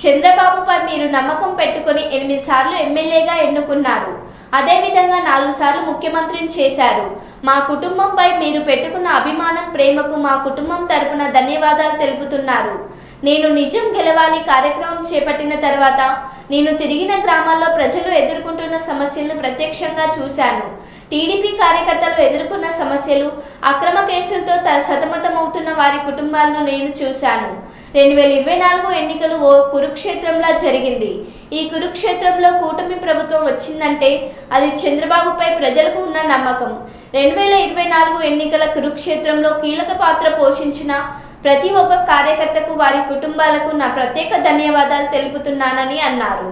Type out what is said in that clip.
చంద్రబాబుపై మీరు నమ్మకం పెట్టుకొని 8 సార్లు ఎమ్మెల్యేగా ఎన్నుకున్నారు. అదేవిధంగా 4 సార్లు ముఖ్యమంత్రిని చేశారు. మా కుటుంబంపై మీరు పెట్టుకున్న అభిమానం, ప్రేమకు మా కుటుంబం తరపున ధన్యవాదాలు తెలుపుతున్నారు. నేను నిజం గెలవాలి కార్యక్రమం చేపట్టిన తర్వాత నేను తిరిగిన గ్రామాల్లో ప్రజలు ఎదుర్కొంటున్న సమస్యలను ప్రత్యక్షంగా చూశాను. టీడీపీ కార్యకర్తలు ఎదుర్కొన్న సమస్యలు, అక్రమ కేసులతో సతమతమవుతున్న వారి కుటుంబాలను నేను చూశాను. 2024 ఎన్నికలు ఓ కురుక్షేత్రంలా జరిగింది. ఈ కురుక్షేత్రంలో కూటమి ప్రభుత్వం వచ్చిందంటే అది చంద్రబాబుపై ప్రజలకు ఉన్న నమ్మకం. 2024 ఎన్నికల కురుక్షేత్రంలో కీలక పాత్ర పోషించిన ప్రతి ఒక్క కార్యకర్తకు, వారి కుటుంబాలకు నా ప్రత్యేక ధన్యవాదాలు తెలుపుతున్నానని అన్నారు.